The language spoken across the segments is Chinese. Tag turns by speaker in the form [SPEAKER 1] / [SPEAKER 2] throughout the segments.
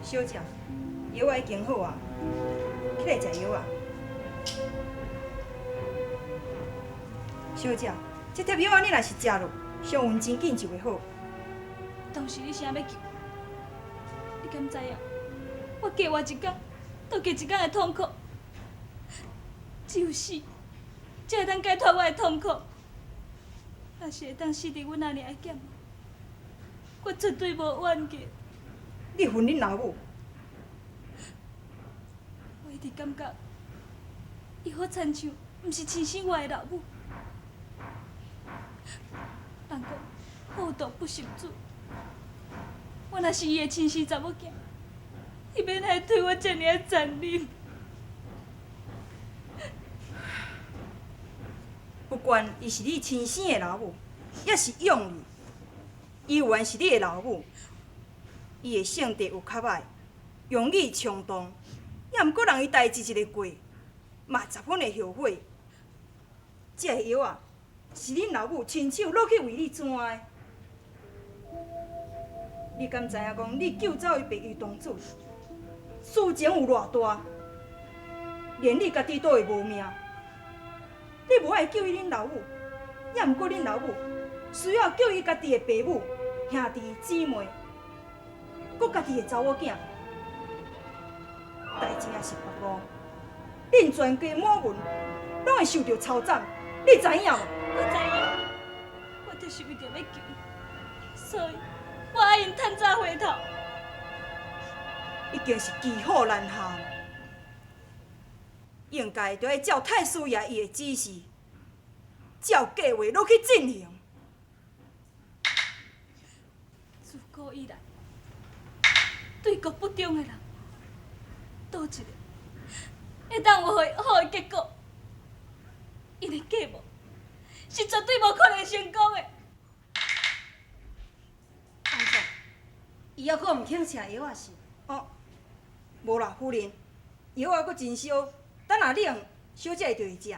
[SPEAKER 1] 小姐，药啊已经好啊，起来食药啊。小姐，这贴药啊，你若是食落，伤运真紧就会好。
[SPEAKER 2] 当时你啥要救？你敢知影？我加活一天，就加一天的痛苦。只有死，才会当解脱我的痛苦。若是会当死伫阮阿娘的剑，我绝对无怨气。
[SPEAKER 1] 你恨恁老母？
[SPEAKER 2] 我一直感觉，伊好亲像毋是亲生我的老母。人讲好毒不食子，我若是伊的亲生查某囝，伊免来对我遮尔啊残忍。
[SPEAKER 1] 不管伊是你亲生的老母，也是养你，伊有缘是你的老母，伊的性格有较歹，容易冲动，也毋过让伊代志一个过，嘛十分会后悔。这个药啊，是恁老母亲手落去为你转的。你敢知影讲你救走伊爸余同志，事情有偌大，连你家己都会无命。你无爱救伊恁老母，也毋过恁老母需要救伊家己的爸母、兄弟姊妹，佮家己的查某囝。代志也是别无，恁全家满门拢会受到抄斩，你知影无？
[SPEAKER 2] 我知影，我就是为着要救伊，所以我爱因趁早回头。
[SPEAKER 1] 已经是骑虎难下，应该就要照太师爷伊的指示，照计划落去进行。
[SPEAKER 2] 自古以来，对国不忠的人，倒一个会当有好的结果？因的计谋是绝对无可能成功的。
[SPEAKER 1] 安怎？伊还阁毋肯吃药啊是？哦，无啦，夫人，药啊阁真烧，等下冷，小姐就会食。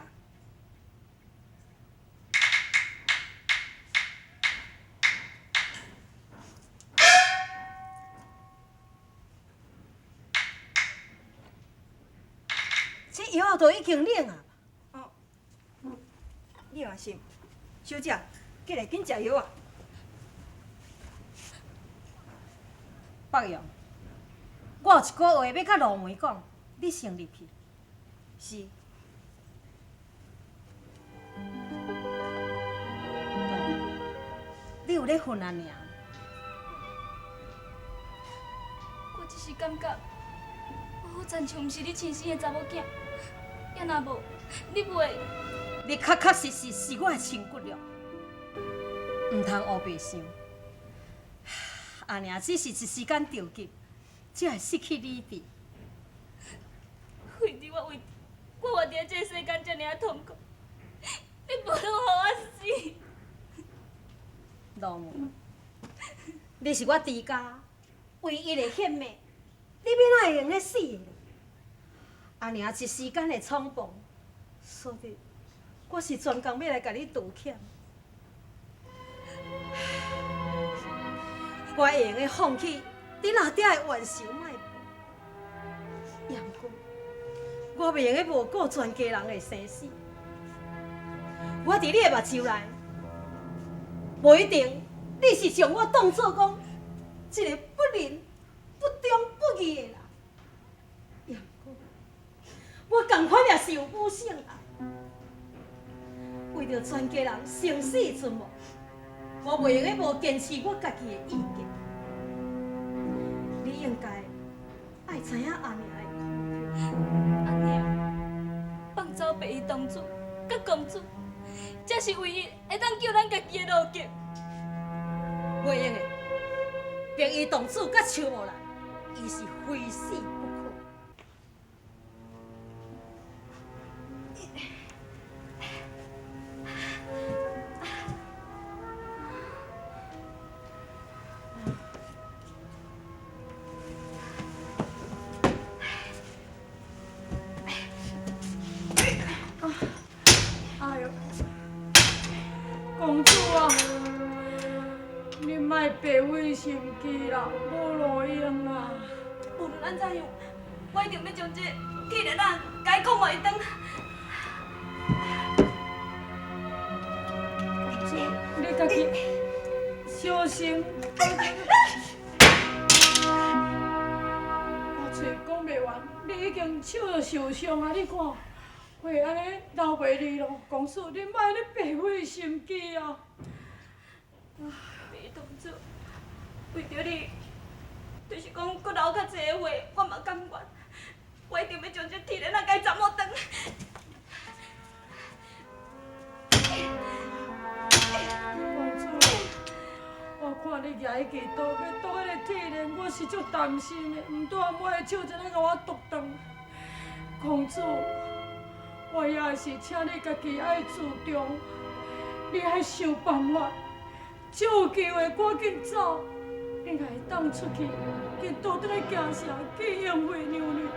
[SPEAKER 3] 这药啊都已经冷啊！
[SPEAKER 1] 哦，你放心，小姐，过来紧食药啊。
[SPEAKER 3] 北洋，我有一句话要甲罗梅讲，你先入去。
[SPEAKER 1] 是。
[SPEAKER 3] 你有咧恨阿娘？
[SPEAKER 2] 我只是感觉，我好亲像毋是你亲生的查某囝，也若无，你袂。
[SPEAKER 3] 你确确实实是我的亲骨肉，唔通乌白想。阿娘只是一时间着急，才会失去理智。
[SPEAKER 2] 为你我活伫这个世间遮尔痛苦，你无通互我死。
[SPEAKER 3] 罗梅，你是我朱家唯一的血脉，你要哪会用咧死？阿娘一时间的冲动，所以我是专工要来甲你道歉。我会用的放弃你老爹的冤仇卖步，也毋过我袂用的无顾全家人的生死。我伫你的目睭内，无一定你是将我当作讲一个不仁、不忠、不义的人，也毋过我同款也是有母性啊。为着全家人生死存亡，我袂用个无坚持我家己的意见。你应该爱知影阿娘的意见。
[SPEAKER 2] 阿娘，放走爸伊同主甲公主，才是唯一会当救咱家己的路径。
[SPEAKER 3] 袂用的，白衣同志甲秋无兰，伊是非死不可。
[SPEAKER 4] 哎呦，公主啊，你莫白费心机啦，无路用啊！
[SPEAKER 2] 无论安怎样，我一定要将这铁链仔解控互伊转。
[SPEAKER 4] 公主，你家己小心。我嘴讲袂完，你已经手就受伤啊！你看，会安尼留袂离咯。公主，你莫安尼白费心机啊！
[SPEAKER 2] 别同志，为着你，就是讲搁留较济的话，我嘛甘愿。我一定要将这铁链仔解斩我转。
[SPEAKER 4] 公主，我看你举起刀要剁迄个铁链，我是足担心的。毋但我的手真来甲我剁断。公主，我也是请你家己爱自重，你爱想办法，只有机会赶紧走，你才会当出去，去倒转来行城去应会娘娘。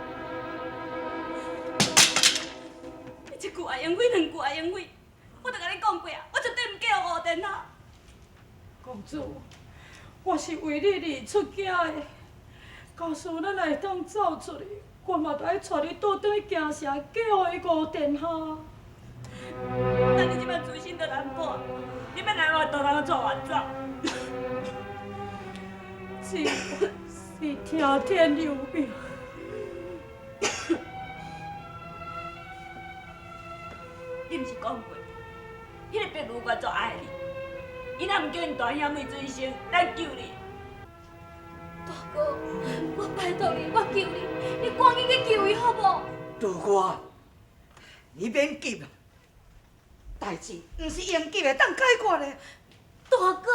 [SPEAKER 2] 你一句也应会，两句也应会，我都甲你讲过啊，我绝对毋嫁予吴殿啊！
[SPEAKER 4] 公主，我是为你而出嫁的，假使咱会当走出去，我嘛着爱带你倒转去行城，嫁予伊吴殿下。
[SPEAKER 2] 但你即摆自身都难保，你要来我倒通带我走？
[SPEAKER 4] 只是听天由命。
[SPEAKER 2] 你毋是讲过，迄个白鹿我足爱你，伊若毋叫因大兄妹追星，咱救你。大哥，我拜托你，我求你，你赶紧去救伊好无？
[SPEAKER 1] 如我，你免急啦，代志毋是用急会当解决的。
[SPEAKER 2] 大哥，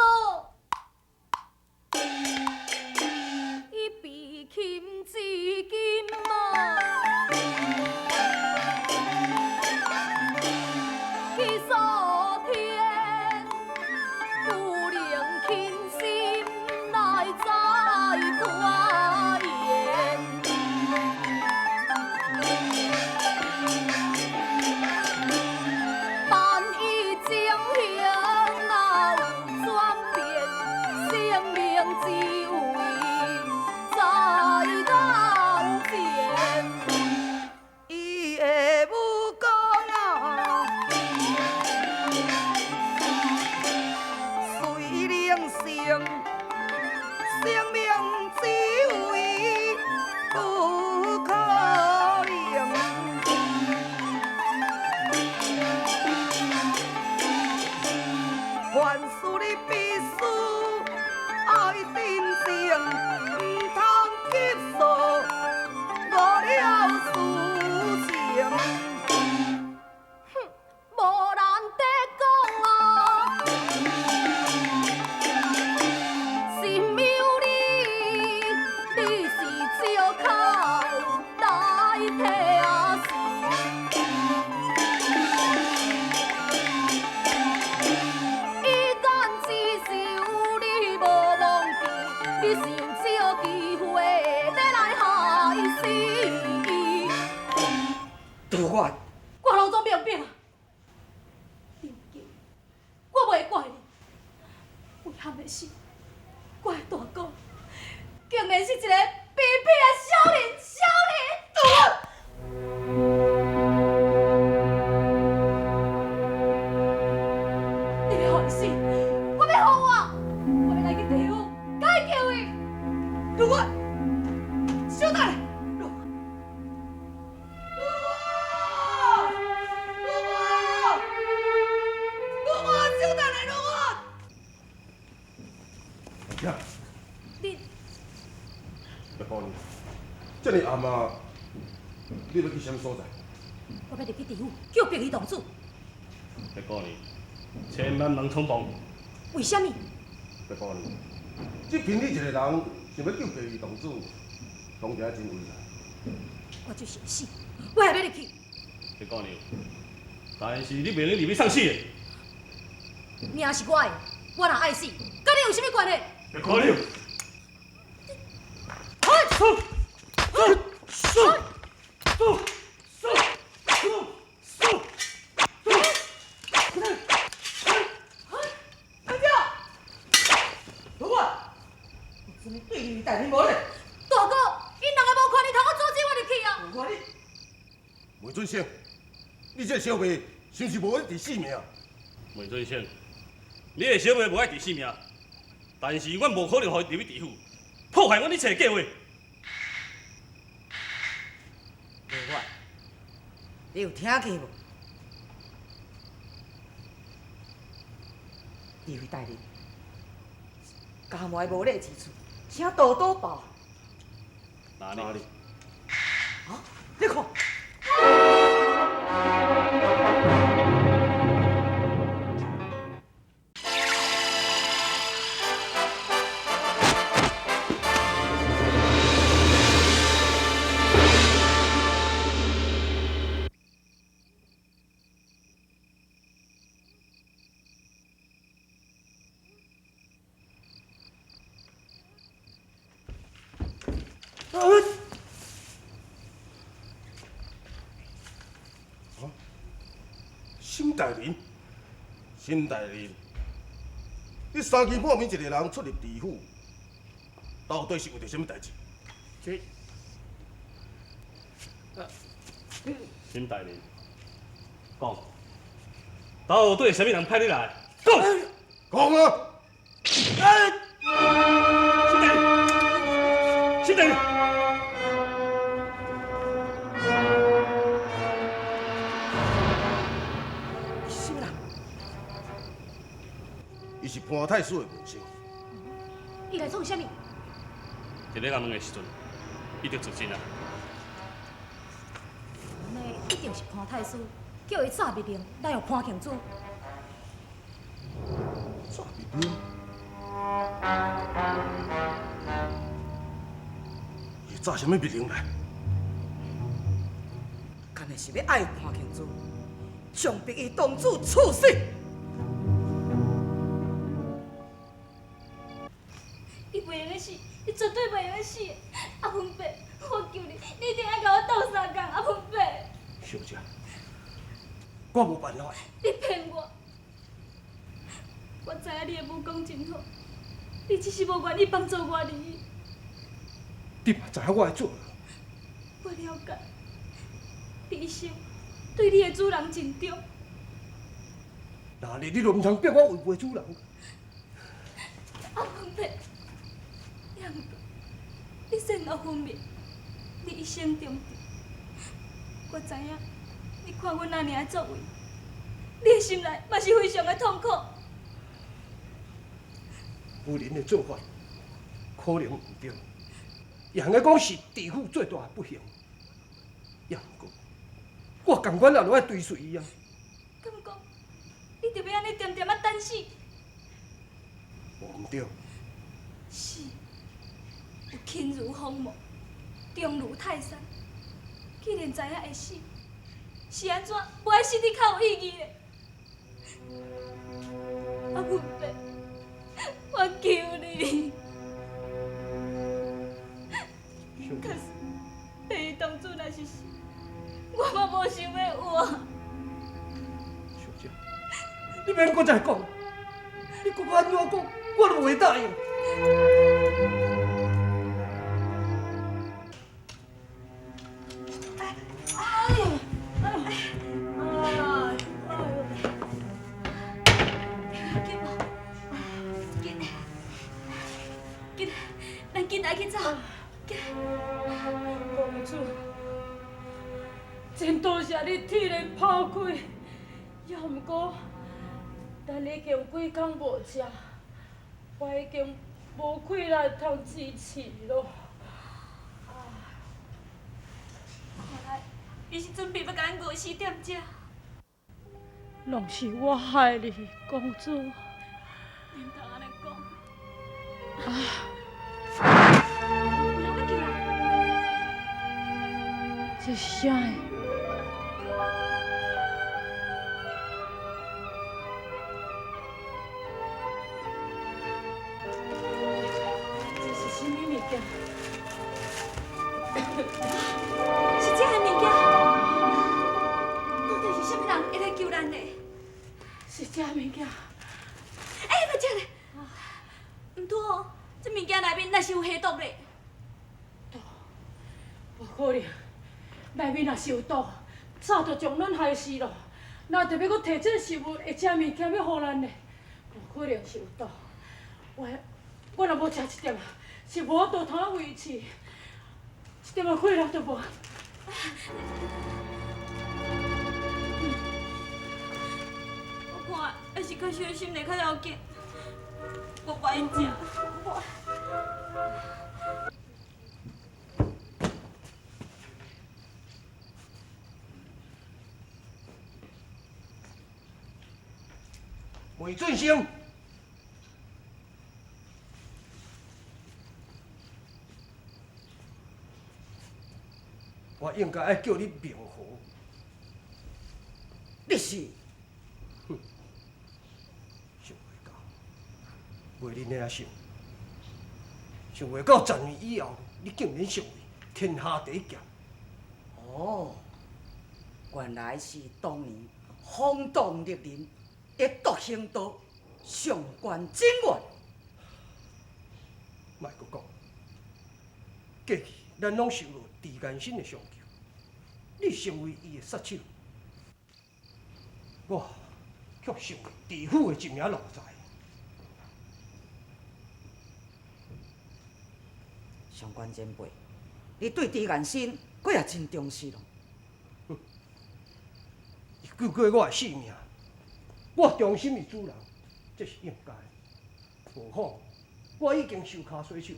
[SPEAKER 5] 伊比金至金嘛，去诉天，不能倾心来再拖延。但伊情形若有转变，生命只为在眼前。
[SPEAKER 1] 伊的武功啊，虽灵性，生命只为不可能。凡事你必须爱真情，唔通急躁，误了事情。
[SPEAKER 5] 无人得讲啊，是谬你，你是借口来替啊事。伊敢只受你无忘记，你是用这机会要来害死伊。
[SPEAKER 1] 如我
[SPEAKER 5] 我老总明白啊，你唔惊，我袂怪你。遗憾的是，我的大哥竟然是一个卑鄙的小人，小人！你要互伊死，我要互我要来去地府解救伊。
[SPEAKER 1] 如我，小等下，如我，小等下，如我。
[SPEAKER 6] 呀，
[SPEAKER 5] 你
[SPEAKER 6] 别讲你，这么暗啊，你要去什么所在？
[SPEAKER 5] 我要入去地府救白衣童子，
[SPEAKER 7] 别讲你，千万唔通冲动。
[SPEAKER 5] 为什么？
[SPEAKER 6] 别讲你，只凭你一个人想要救白衣童子，当然真危险。
[SPEAKER 5] 我就是会死，我也要入去。
[SPEAKER 7] 别讲你，但是你袂用入去送死的。
[SPEAKER 5] 命是我的，我若爱死，甲你有啥物关系？
[SPEAKER 7] 别讲你。
[SPEAKER 1] 如我，有什么对你代你无咧？
[SPEAKER 5] 大哥，因人
[SPEAKER 3] 看你。
[SPEAKER 6] 梅准生，你这小妹是毋是无爱伫性命？
[SPEAKER 7] 梅准生，你的小妹无爱伫性命，但是阮无可能互伊入去地府，破坏阮一切计划。
[SPEAKER 3] 另外，你有听见无？地位大人，家外无礼之处，请多多包涵。
[SPEAKER 7] 哪里？
[SPEAKER 3] 啊，你看。
[SPEAKER 6] 沈大人，沈大人，你三更半暝一个人出入地府，到底是为着什么代志？
[SPEAKER 7] 沈大人，讲，到底什么人派你来？讲，
[SPEAKER 6] 讲啊！
[SPEAKER 7] 沈大人，沈大人。
[SPEAKER 6] 伊是潘太师的门生，
[SPEAKER 5] 伊来创啥物？
[SPEAKER 7] 伫咧甲问的时阵，伊就自尽啊！
[SPEAKER 5] 那一定是潘太师叫伊炸密令来互潘庆祖。
[SPEAKER 6] 炸密令？伊炸什么密令来？
[SPEAKER 3] 干的是要爱潘庆祖，强迫伊当主处死。
[SPEAKER 2] 伊袂用个死，伊绝对袂用个死。阿文伯，我求你，你一定要甲我斗相共。阿文伯，
[SPEAKER 6] 小姐，我无办法。
[SPEAKER 2] 你骗我！我知影你的武功真好，你只是无愿意帮助我而已。
[SPEAKER 6] 你嘛知影我会做？
[SPEAKER 2] 我了解，你一生对你的主人真重。
[SPEAKER 6] 那你就唔通逼我违背主人。
[SPEAKER 2] 阿文伯，也毋过，你先后分明，你一生忠直。我知影，你看阮那尔的作为，你的心内嘛是非常的痛苦。
[SPEAKER 6] 夫人的做法可能唔对，也通讲是地府最大的不幸。也毋过，我甘愿也落来追随伊啊。
[SPEAKER 2] 敢讲，你就要安尼点点啊等死？
[SPEAKER 6] 唔对，
[SPEAKER 2] 是，有轻如鸿毛，重如泰山。既然知影会死，是安怎不爱死你较有意义的？阿文伯，我求你。可是，第一当主若是死，我嘛无想要活。
[SPEAKER 6] 小姐，你免搁再讲，你搁安怎讲，我都袂答应。
[SPEAKER 4] 公主，真多谢你替人抛开，也毋过，咱已经几工无食，我已经无气力通支持咯。
[SPEAKER 2] 看来你是准备要甲咱饿死踮遮。
[SPEAKER 4] 拢是我害你，公主。
[SPEAKER 2] 免通安尼讲。有人要叫人。
[SPEAKER 4] 这是啥的？这是什么物件？
[SPEAKER 2] 是这个物件。到底是什么人会来救咱的？
[SPEAKER 4] 是这物件。
[SPEAKER 2] 哎，别这个。毋妥哦，这物件内面若是有黑毒咧。
[SPEAKER 4] 无可能，内面若是有毒，早就将咱害死咯。哪得要搁摕这食物或者物件要互咱呢？无可能是有毒。我若无食一点，是无法度通维持，一点仔血力都无。
[SPEAKER 2] 我看还是较小心点较要紧。我不爱食。
[SPEAKER 6] 魏俊生，我应该爱叫你明和。
[SPEAKER 3] 你是？
[SPEAKER 6] 想袂到，为恁遐想，想袂到10年以后，你竟然成为天下第一剑。
[SPEAKER 3] 哦，原来是当年轰动烈人的独行道上官真元。
[SPEAKER 6] 莫阁讲，过去咱拢受到狄元新的上求，你成为伊的杀手，我却成为地府的一名奴才。
[SPEAKER 3] 上官前辈，你对狄元新佫也真重视咯。
[SPEAKER 6] 伊救过我的性命，我忠心于主人，这是应该的。无妨，我已经受卡洗手，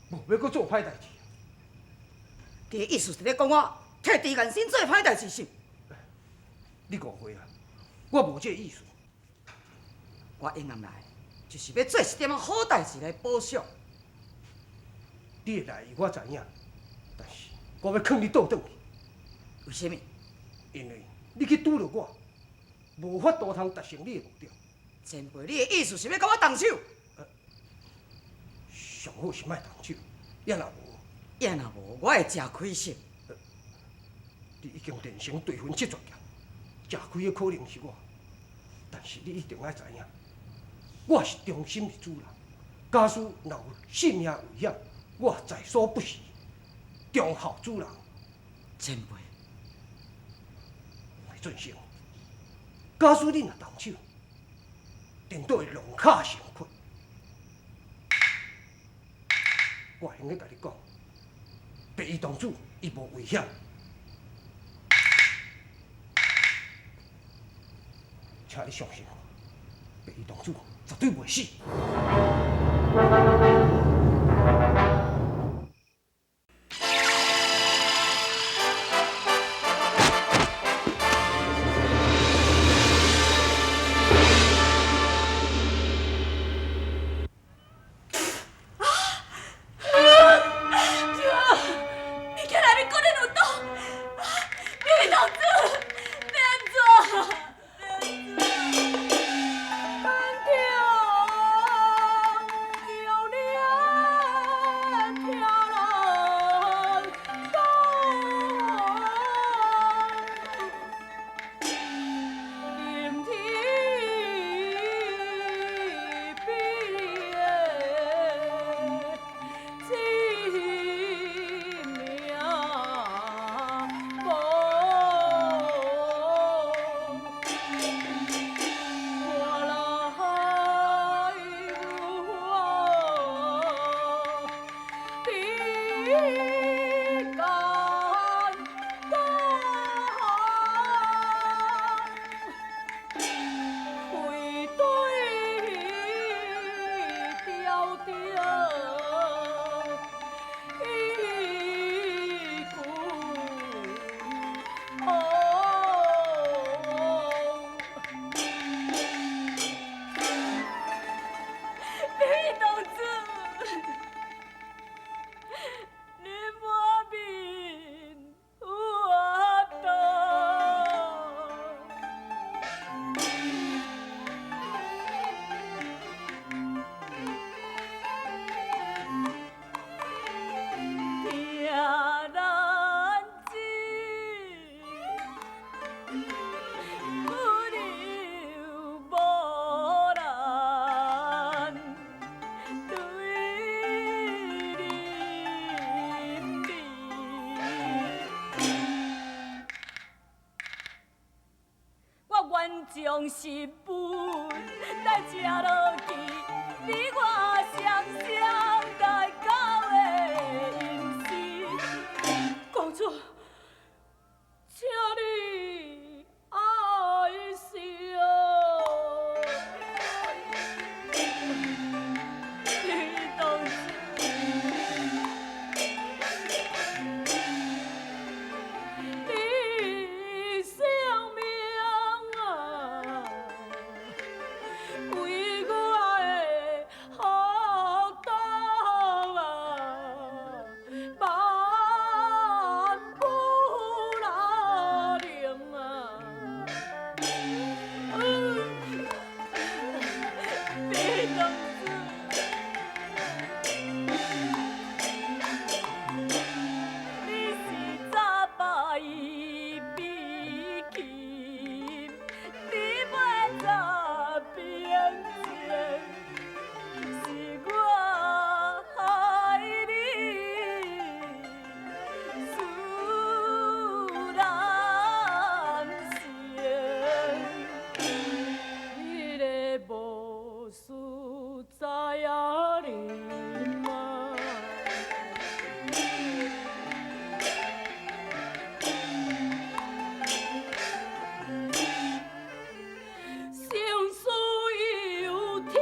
[SPEAKER 6] 无要搁做歹代志。
[SPEAKER 3] 你的意思是咧讲我替狄元新做歹代志是？
[SPEAKER 6] 你误会啊，我无这意思。
[SPEAKER 3] 我应南来就是要做一点仔好代志来报偿。
[SPEAKER 6] 你的来意我知影，但是我要劝你倒转去，
[SPEAKER 3] 为什么？
[SPEAKER 6] 因为你去拄着我，无法度通达成你的目标。
[SPEAKER 3] 前辈，你的意思是要甲我动手？
[SPEAKER 6] 上好是莫动手，也若无，
[SPEAKER 3] 也若无，我会真亏心。
[SPEAKER 6] 你已经练成对分这绝剑，吃亏的可能是我，但是你一定要知影，我是忠心的主人。假使若有性命危险，我在所不惜，忠孝主人。
[SPEAKER 3] 前辈，
[SPEAKER 6] 魏俊生，假使你若动手，定都会弄卡成困。我应该甲你讲，白衣同志伊无危险，请你相信我，白衣同志绝对袂死。
[SPEAKER 4] 是本，来吃落去，你我双双来到的阴时，公主，请你爱惜哦，你当你性命啊，为我的福岛啊，万不能忍啊！你当你是早把伊比起，你要怎变迁？是我害你，思难成。你个无事知影人啊！情事有天，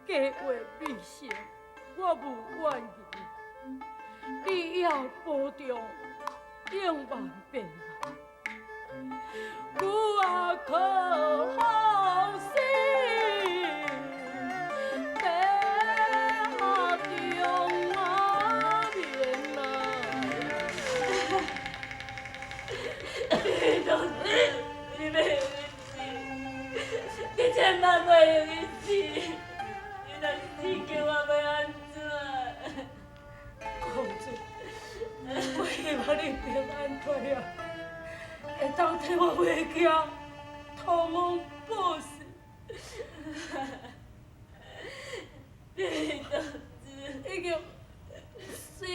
[SPEAKER 4] 计划未成，我无怨言。你要保重，永万平安。我可好心，白下中啊面啊。你都是你没有运气，你千万不要有运气，你若死叫我要安怎？公主，我希望你平安退啊，会当替我回家，托我保释。你都是已经死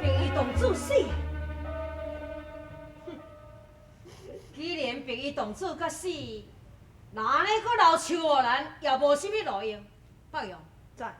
[SPEAKER 3] 平伊同志死啊！既然平伊同志甲死，那安尼搁留树无兰，也无啥物路用。放羊，
[SPEAKER 1] 在。